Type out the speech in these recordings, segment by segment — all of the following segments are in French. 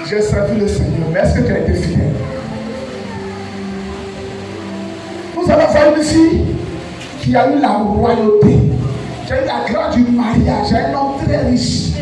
j'ai servi le Seigneur, mais est-ce que tu as été fidèle? Vous allez voir une fille qui a eu la royauté, qui a eu la grâce du mariage, un homme très riche,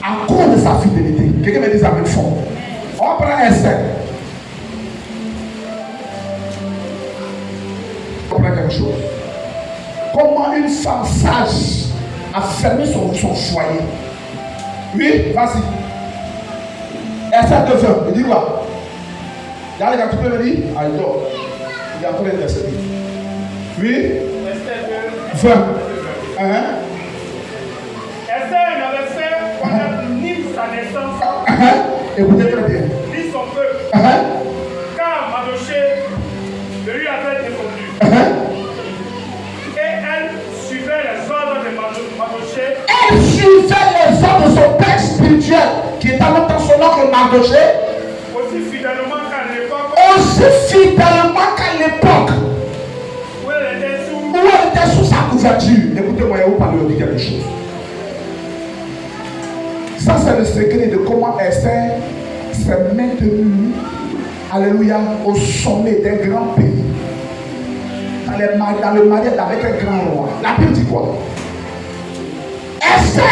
à cause de sa fidélité. Quelqu'un me dit avec fond. On va prendre Esther. On prend quelque chose. Comment une femme sage a fermé son foyer. Oui, vas-y. Esther 2 heures. Il dit quoi? Là, les gars, tu peux me dire? Ah, il dort. Il est en train d'intercéder. Oui? Esther 2. 20. Esther n'avait fait connaître ni sa naissance, écoutez très bien, ni son peuple, car Mardoché ne lui avait répondu. Et elle suivait les ordres de Mardoché. Elle suivait les ordres de son père spirituel, qui est en même temps son oncle Mardoché. Aussi fidèlement qu'à l'époque. Où elle était sous sa couverture. Écoutez-moi, vous parlez de quelque chose. Ça, c'est le secret de comment Esther s'est maintenue, alléluia, au sommet d'un grand pays. Dans le mariage avec un grand roi. La Bible dit quoi? Esther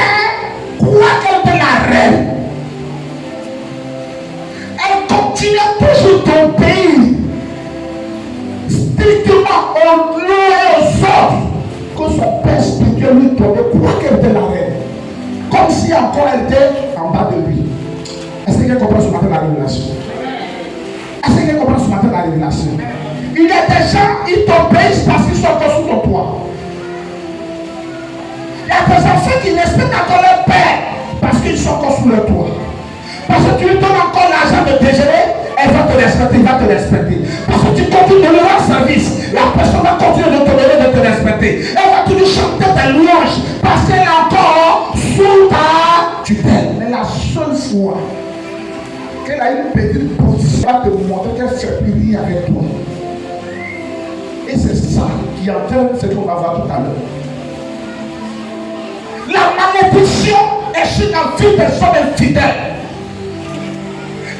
croit qu'elle était la reine. Elle continue toujours ton pays. Strictement au nom et au sort que son père spirituel lui donnait, croit qu'elle était la reine. Comme si encore elle était en bas de lui. Est-ce que quelqu'un comprend ce matin la révélation? Est-ce que quelqu'un comprend ce matin la révélation? Il y a des gens, ils t'obéissent parce qu'ils sont encore sous ton toit. Il y a des enfants qui respectent encore leur père parce qu'ils sont encore sous leur toit. Parce que tu lui donnes encore l'argent de déjeuner, elle va te respecter, il va te respecter. Parce que tu continues de lui rendre service, la personne va continuer de te respecter. Elle va toujours chanter tes louanges parce qu'elle est encore sous ta tutelle. Mais la seule fois qu'elle a une petite position, elle va te montrer qu'elle ne fait plus rien avec toi. Et c'est ça qui entraîne ce qu'on va voir tout à l'heure. La malédiction est sur la vie des hommes infidèles.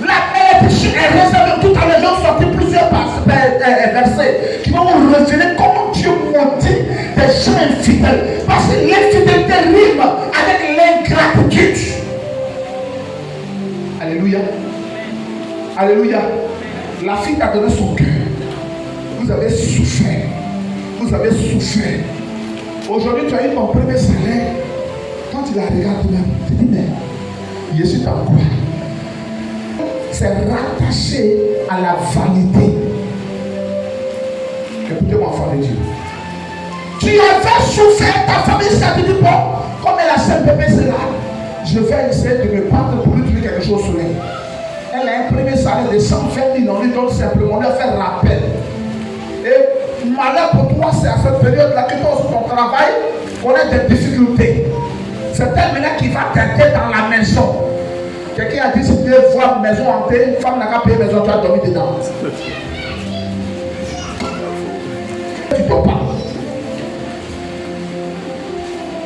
La malédiction est réservée. Tout à l'heure, j'ai sorti plusieurs versets qui vont vous révéler comment Dieu maudit des gens infidèles. Parce que l'infidélité rime avec l'ingratitude. Alléluia. Alléluia. La fille t'a donné son cœur. Vous avez souffert. Vous avez souffert. Aujourd'hui, tu as eu ton premier salaire. Quand tu la regardes même, tu dis, mais je suis en quoi? C'est rattaché à la vanité. Écoutez-moi, enfant de Dieu. Tu avais souffert, ta famille s'est dit, bon, comme elle a CPP, c'est là, je vais essayer de me battre pour lui trouver quelque chose sur elle. Elle a un premier salaire de 120 000, on lui donne simplement, on lui a fait rappel. Et malheur pour toi, c'est à cette période-là que toi, sur ton travail, on a des difficultés. C'est elle maintenant qui va t'aider dans la maison. Quelqu'un a dit si tu veux voir maison hantée, une femme n'a qu'à payer maison, tu as dormi dedans. Tu ne dors pas.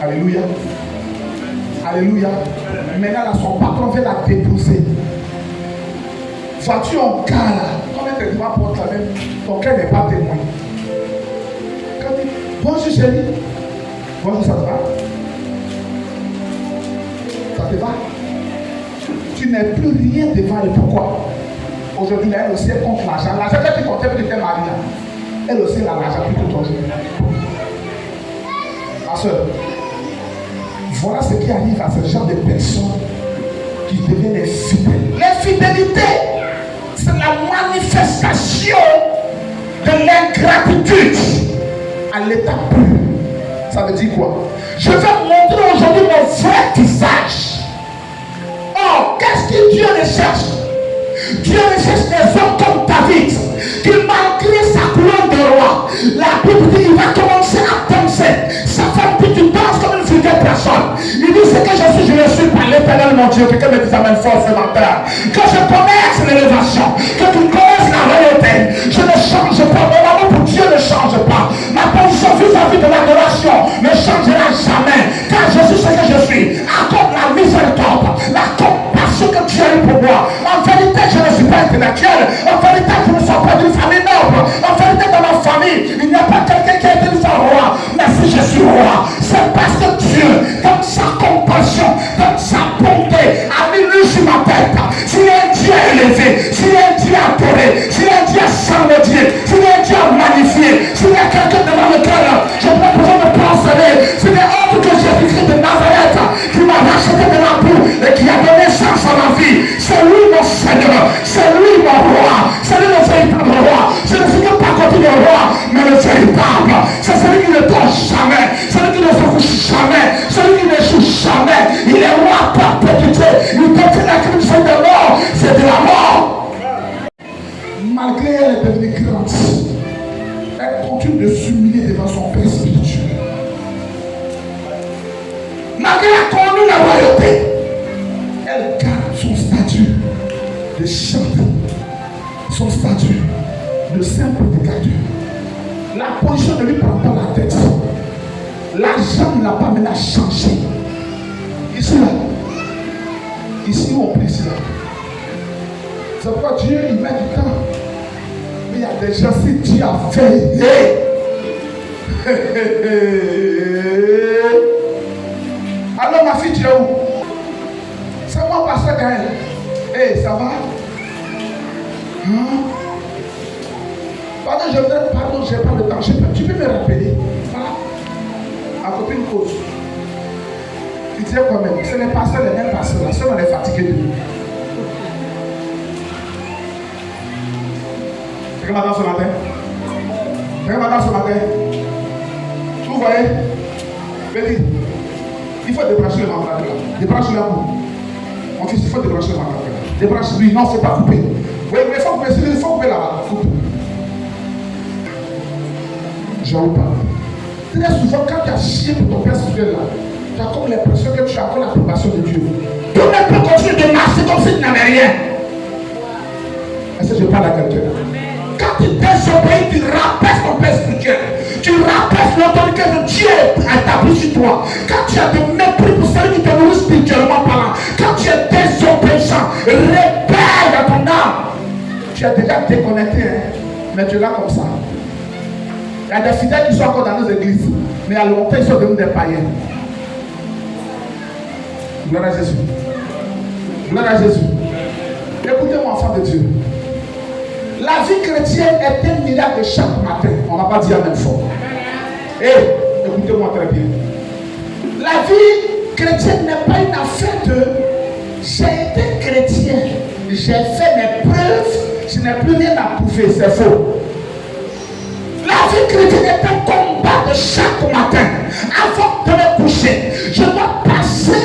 Alléluia. Alléluia. Maintenant, là, son patron vient la déposer. Vois-tu en cas là, combien de temps pour toi même, ton cœur n'est pas témoin. Bonjour chérie. Bonjour, ça te va? Ça te va? Tu n'es plus rien devant elle. Pourquoi? Aujourd'hui, elle aussi elle compte l'argent. L'argent que tu comptais pour tes maris, elle aussi elle a l'argent plus que toi. Ma soeur, voilà ce qui arrive à ce genre de personnes qui deviennent infidèles. L'infidélité, c'est la manifestation de l'ingratitude à l'état pur. Ça veut dire quoi? Je vais montrer aujourd'hui mon vrai visage. Oh, qu'est-ce que Dieu recherche? Dieu recherche des hommes comme David, qui malgré sa couronne de roi, la Bible dit qu'il va commencer à danser. Sa femme dit tu danses comme une vulgaire personne. Il dit ce que je suis par l'Éternel mon Dieu. Quelqu'un me dit ça même fort ce matin. Que je connaisse l'élévation, que tu connaisses la royauté. Je ne change pas, mon amour pour Dieu ne change pas. Ma position vis-à-vis de l'adoration ne changera jamais. Car je suis ce que je suis. Accorde la miséricorde, la compassion que tu as eu pour moi. intellectuelle. En vérité, je ne suis pas d'une famille noble. En vérité, dans ma famille, il n'y a pas quelqu'un qui a été une fois roi. Mais si je suis roi, c'est parce que Dieu, dans sa compassion, dans sa bonté, a mis lui sur ma tête. S'il est un Dieu élevé, s'il est un Dieu adoré, s'il est un Dieu sans le Dieu, s'il est un Dieu magnifié, s'il y a quelqu'un devant lequel je n'ai pas besoin de penser, c'est autre que Jésus-Christ de Nazareth qui m'a racheté de la boue et qui a donné sens à ma vie. C'est lui mon Seigneur, c'est lui mon roi, c'est lui le véritable roi. Je ne suis que pas côté du roi, mais le véritable. C'est celui qui ne dort jamais, celui qui ne se couche jamais, celui qui n'échoue jamais. Il est roi par perpétuité. Il détient la crime, c'est de mort, c'est de la mort. Malgré elle est devenue grande, elle continue de s'humilier devant son Père spirituel. Malgré la connu la royauté, elle garde son statut de chanteur, son statut de simple prédicateur. La position ne lui prend pas la tête. L'argent ne l'a pas mené à changer. Ici là, ici où on prie ici là. C'est pourquoi Dieu il met du temps. Mais il y a des gens, si Dieu a fait. Alors ma fille, tu es où? C'est moi, pasteur Gaël. Hey, ça va? Pardon, je n'ai pas le temps. Tu peux me rappeler? Voilà. Ma copine cause. Il disait quand même, c'est les pasteurs, les mêmes pasteurs. La seule, on est fatigué de nous. C'est comme madame ce matin. C'est comme madame ce matin. Vous voyez? Petit. Il faut débrancher le ventral là. Débranche la boue. Mon fils, il faut débrancher le ventral là. Débranche lui. Non, il ne faut pas couper. Oui, mais il faut couper là-bas. Coupe. Je vous parle. Très souvent, quand tu as chié pour ton père spirituel là, tu as comme l'impression que tu as encore l'approbation de Dieu. Tout le monde peut continuer de marcher comme si tu n'avais rien. Est-ce que je parle à quelqu'un? Quand tu désobéis, tu rabaisses ton père spirituel. Tu rabaisses l'autorité de Dieu établie sur toi. Quand tu as de mépris pour celui qui te nourrit spirituellement parlant, quand tu es désobéissant, rebelle dans ton âme, tu es déjà déconnecté, hein? Mais tu es là comme ça. Il y a des fidèles qui sont encore dans nos églises, mais à longtemps ils sont devenus des païens. Gloire à Jésus. Gloire à Jésus. Écoutez-moi, enfant de Dieu. La vie chrétienne est un miracle de chaque matin. On n'a pas dit la même fois. Et écoutez-moi très bien. La vie chrétienne n'est pas une affaire de j'ai été chrétien, j'ai fait mes preuves, je n'ai plus rien à prouver, c'est faux. La vie chrétienne est un combat de chaque matin. Avant de me coucher, je dois passer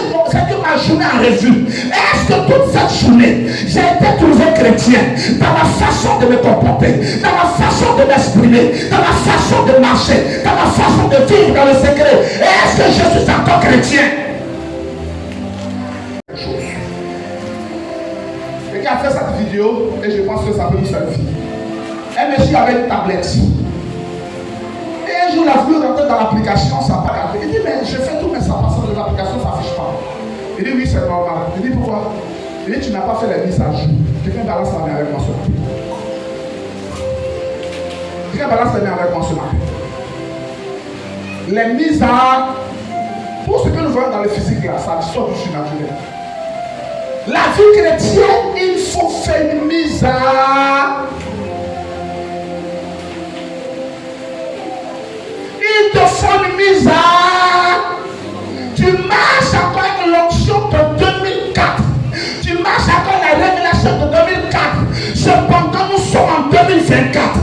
ma journée en revue. Est-ce que toute cette journée, j'ai été trouvé chrétien dans ma façon de me comporter, dans ma façon de m'exprimer, dans ma façon de marcher, dans ma façon de vivre dans le secret? Est-ce que je suis encore chrétien? Et qui a fait cette vidéo, et je pense que ça peut nous servir. Un monsieur avait une tablette. Et un jour, il a voulu rentrer dans l'application, ça n'a pas gardé. Il dit, mais je fais tout, mais ça passe dans l'application, ça n'affiche pas. Il dit, oui, c'est normal. Il dit, pourquoi? Il dit, tu n'as pas fait les mises à jour. Quelqu'un balance la main avec moi ce matin. Quelqu'un balance la main avec moi ce matin. Les mises à... Tout ce que nous voyons dans le physique là, ça sort du surnaturel. La vie chrétienne, il faut faire une mise à... Il te faut une mise à... Tu marches encore avec l'onction de 2004. Tu marches encore la révélation de 2004. Cependant, nous sommes en 2024.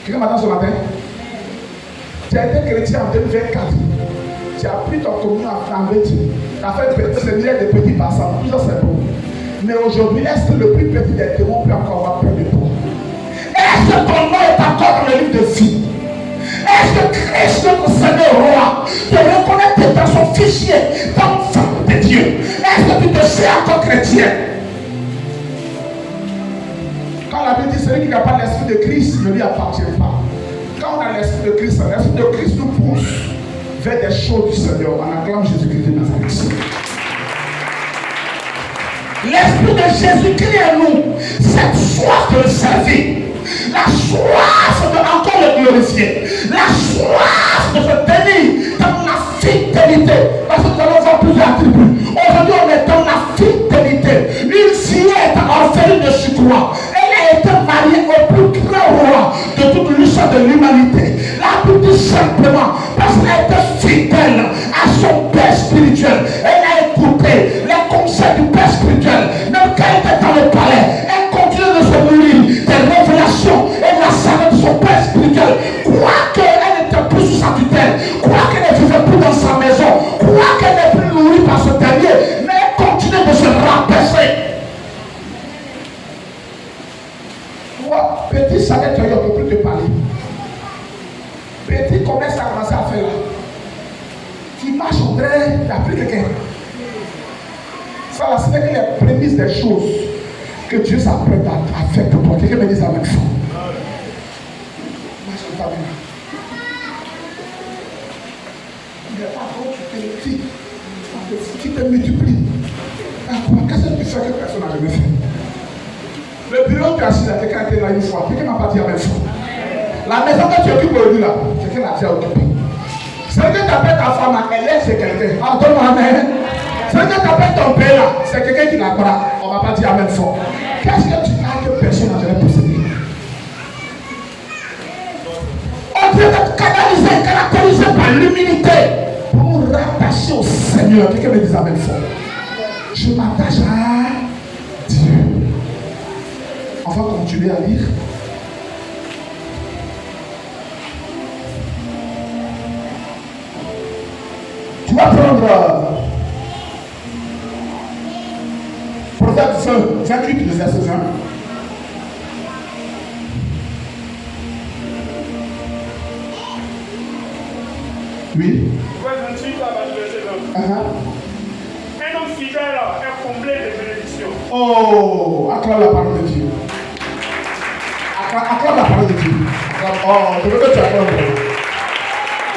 Quelqu'un m'attend ce matin? Tu as été chrétien en 2024. Tu as pris ton communion avec Dieu. Tu as fait des milliers de petits passages. Tout ça c'est bon. Mais aujourd'hui, est-ce que le plus petit des démons peut encore avoir peur de toi? Est-ce que ton nom est encore dans le livre de vie? Est-ce que Christ, notre Seigneur roi, te reconnaît dans son fichier d'enfant de Dieu? Est-ce que tu te sais encore chrétien? Quand la Bible dit celui qui n'a pas l'esprit de Christ ne lui appartient pas. Quand on a l'esprit de Christ nous pousse vers des choses du Seigneur. On acclame Jésus-Christ de Nazareth. L'Esprit de Jésus crée en nous cette soif de le servir, la soif de encore le glorifier, la soif de se tenir dans la fidélité. Parce que nous allons voir plusieurs attributs. Aujourd'hui, on est dans la fidélité. Une fille est orpheline de surcroît. Elle a été mariée au plus grand roi de toute l'histoire de l'humanité. La Bible dit simplement parce qu'elle a été fidèle à son père spirituel. Elle a écouté les conseils du père spirituel. Même quand elle était dans le palais, elle continuait de se nourrir des révélations et de la sagesse de son père spirituel. Quoique elle n'était plus sous sa tutelle, quoique elle ne vivait plus dans sa maison, quoique elle n'est plus nourrie par ce dernier, mais elle continuait de se rabaisser. Toi, petit salaire, tu ne peux plus te parler. Petit commerce a commencé à faire là. Tu marches, on dirait, il n'y a plus quelqu'un. Ça, là, ce n'est que les prémices des choses que Dieu s'apprête à faire pour toi. Quelqu'un me dit la même chose. Moi, je ne sais pas bien. Il n'y a pas trop, tu te dis, tu te multiplies. Qu'est-ce que tu fais que personne n'a jamais fait? Le bureau où tu es assis là, quelqu'un était là une fois. Quelqu'un m'a pas dit la même chose. La maison que tu occupes aujourd'hui là, quelqu'un l'a déjà occupée. C'est que tu appelles ta femme, elle est, c'est quelqu'un. Ah, donne-moi amen. C'est que tu appelles ton père là, c'est quelqu'un qui l'a pas. On ne va pas dire amen fort. Qu'est-ce que tu as que personne n'a jamais possédé? On doit être canalisé, caractérisé par l'humilité pour nous rattacher au Seigneur. Quelqu'un me dit amen fort. Je m'attache à Dieu. On va continuer à lire. Tu vas prendre Proverbe 28, le verset 20. Oui. Proverbe 28, verset 20. Un homme fidèle est comblé de bénédictions. Oh, acclame la parole de Dieu. Acclame la parole de Dieu. Oh, je veux que tu acclames.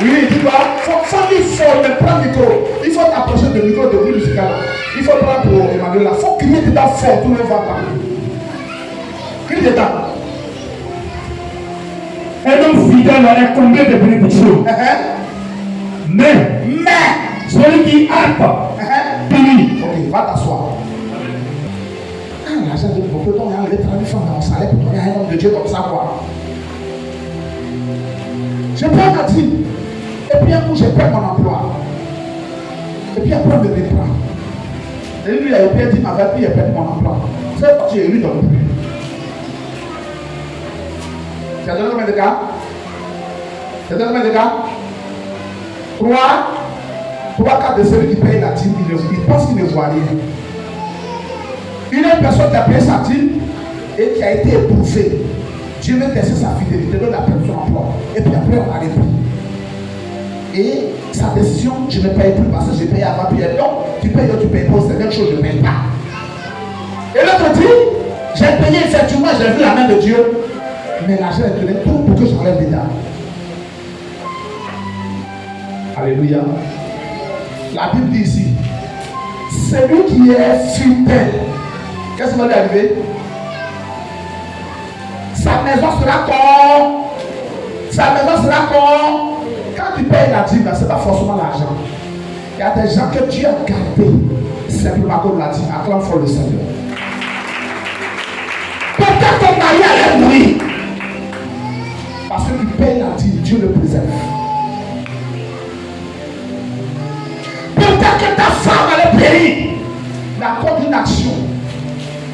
Oui, dis-toi, il faut me prendre le micro. Il faut t'approcher du micro de groupe musical. Il faut prendre pour Emmanuel là. Il faut crier dedans fort, tout le monde va parler. Crie dedans. Un homme fidèle est comblé de bénédictions. Mais celui qui harpe, béni. Ok, va t'asseoir. L'argent de beaucoup de temps, il y a enlevé 30 000 francs dans mon salaire pour donner à un homme de Dieu comme ça, quoi. Je prends ma dîme. Et puis un coup, je perds mon emploi. Et puis après, on me reprend. Et lui, il a perdu ma vie, puis il a perdu mon emploi. C'est parce que lui ne donne plus. Tu as donné combien de cas? Tu as donné combien de cas? 3 cas de celui qui paye la dîme, il pense qu'il ne voit rien. Une personne qui a payé sa dîme et qui a été éprouvée. Dieu veut tester sa fidélité, donne la personne son emploi. Et puis après, on a repris. Et sa décision, je ne paye plus parce que j'ai payé avant. Puis non, tu payes, tu payes pas, c'est quelque chose, je ne paye pas. Et l'autre dit, j'ai payé effectivement, j'ai vu la main de Dieu. Mais l'argent est donné tout pour que j'enlève les dents. Alléluia. La Bible dit ici, celui qui est fidèle, qu'est-ce qui va lui arriver? Sa maison sera comme. Sa maison sera comme. Quand tu payes la dîme, ce n'est pas forcément l'argent. Il y a des gens que Dieu a gardés simplement comme la dîme. Acclame fort le Seigneur. Peut-être ton mari allait mourir. Parce que tu payes la dîme, Dieu le préserve. Peut-être que ta femme allait périr. Mais à cause d'une action,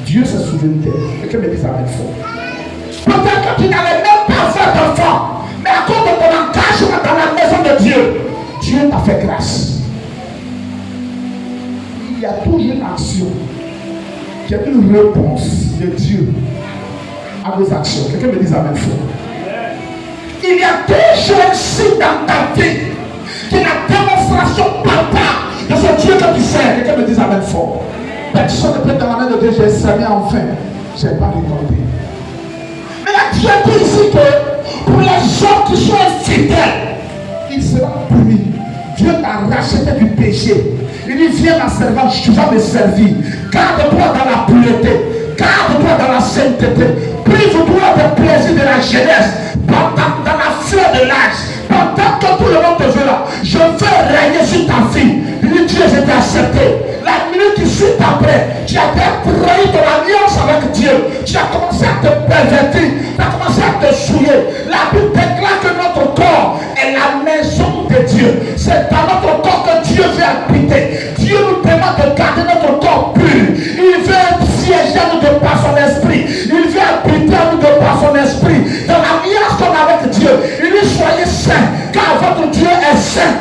Dieu s'est souvenu d'elle. Et que me dit ça avec fort. Peut-être que tu n'allais même pas faire d'enfant. Mais à cause de ton engagement dans la maison de Dieu, Dieu t'a fait grâce. Il y a toujours une action qui est une réponse de Dieu à nos actions. Quelqu'un me dit amen fort. Il y a toujours un signe dans ta vie qui est la démonstration palpable de ce Dieu que tu sers. Quelqu'un me dit amen fort. Personne ne peut dans la main de Dieu, j'ai servi enfin. Je n'ai pas récolté. Mais là, Dieu dit ici que pour les gens qui sont infidèles, ils seront punis. Dieu t'a racheté du péché. Il dit, viens ma servante, tu vas me servir. Garde-toi dans la pureté. Garde-toi dans la sainteté. Prive-toi des plaisirs de la jeunesse. Pendant dans la fleur de l'âge. Pendant que tout le monde te veut là. Je veux régner sur ta vie. Il dit, Dieu, je t'ai accepté. La minute qui suit après, tu as trahi ton alliance avec Dieu. Tu as commencé à te pervertir. Tu as commencé à te souiller. La Bible déclare que notre corps est la maison de Dieu. C'est dans notre corps que Dieu veut habiter. Dieu nous demande de garder notre corps pur. Il veut siéger en nous de par son esprit. Il veut habiter en nous de par son esprit. Dans l'alliance qu'on a avec Dieu, il dit soyez saints, car votre Dieu est saint.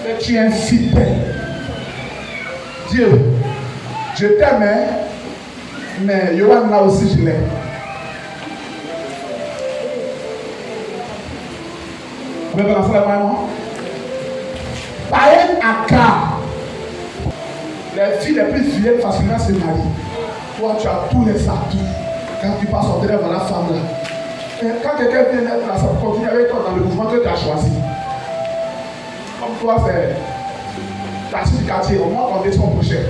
Mais tu es infidèle. Dieu, je t'aime, mais Yohan là aussi je l'aime. Vous pouvez balancer la main, moi? Par un accord, les filles les plus fidèles facilement se marient. Toi, tu as tous les atouts. Quand tu passes au derrière la femme là. Et quand quelqu'un vient être là, ça continue avec toi dans le mouvement que tu as choisi. Comme toi, c'est la du quartier. Au moins, on descend au prochain.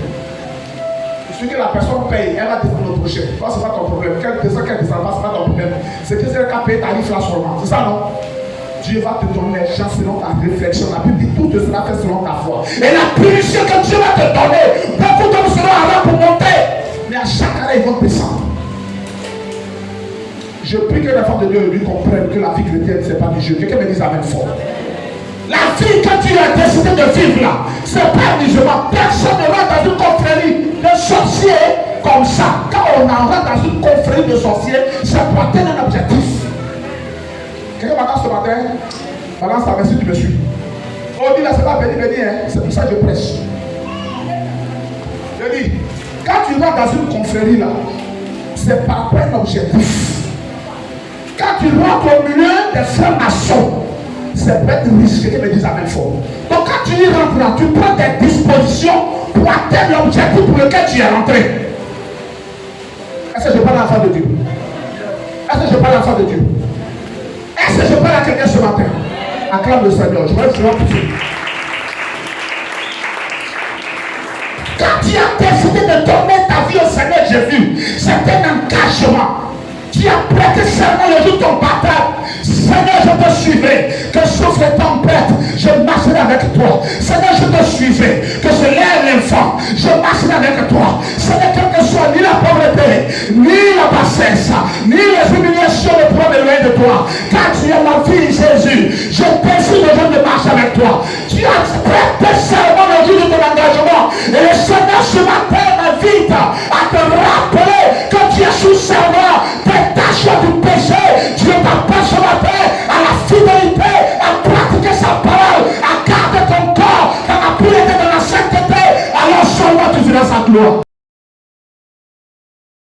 Ce que la personne paye, elle va descendre au prochain. Toi, ce n'est pas ton problème. Qu'elle descend pas, ce n'est pas ton problème. C'est que c'est qu'elle paye tarif là seulement. C'est ça, non? Dieu va te donner les gens selon ta réflexion. La Bible dit tout sera fait selon ta foi. Et la punition que Dieu va te donner, beaucoup d'hommes seront avant pour monter. Mais à chaque année, ils vont descendre. Je prie que les femmes de Dieu lui comprennent que la vie chrétienne, ce n'est pas du jeu. Quelqu'un me dise amen fort. La vie que tu as décidé de vivre là, ce n'est pas un musulman. Personne ne rentre dans une confrérie de sorciers comme ça. Quand on rentre dans une confrérie de sorciers, c'est pour atteindre un objectif. Quelqu'un m'attend ce matin, balance ta main si tu me suis. On dit là, c'est pas béni, hein? C'est pour ça que je prêche. Je dis, quand tu rentres dans une confrérie là, c'est pas un objectif. Quand tu rentres au milieu des frères maçons, c'est peut-être risqué que me dise amen fort. Donc quand tu y rentres là, tu prends des dispositions pour atteindre l'objectif pour lequel tu es rentré. Est-ce que je parle à l'enfant de Dieu? Est-ce que je parle à l'enfant de Dieu? Est-ce que je parle à quelqu'un ce matin? Acclame le Seigneur. Je vais le faire pour vous. Quand tu as décidé de donner ta vie au Seigneur Jésus, c'est un engagement. Tu as prêté serment le jour de ton baptême. Seigneur, je te suivrai. Que souffre les tempêtes, je marcherai avec toi. Seigneur, je te suivrai. Que je lève l'enfant, je marcherai avec toi. Seigneur, quelle que soit ni la pauvreté, ni la bassesse, ni les humiliations ne pourront m'éloigner de toi. Car tu es ma fille Jésus. Je décide aujourd'hui de marcher avec toi. Tu as prêté serment le jour de ton engagement. Et le Seigneur ce matin m'invite à te rappeler que tu es sous serment. Détache-toi du péché. Dieu t'appelle ce matin à la fidélité, à pratiquer sa parole, à garder ton corps dans la pureté, dans la sainteté. Alors seulement tu verras sa gloire.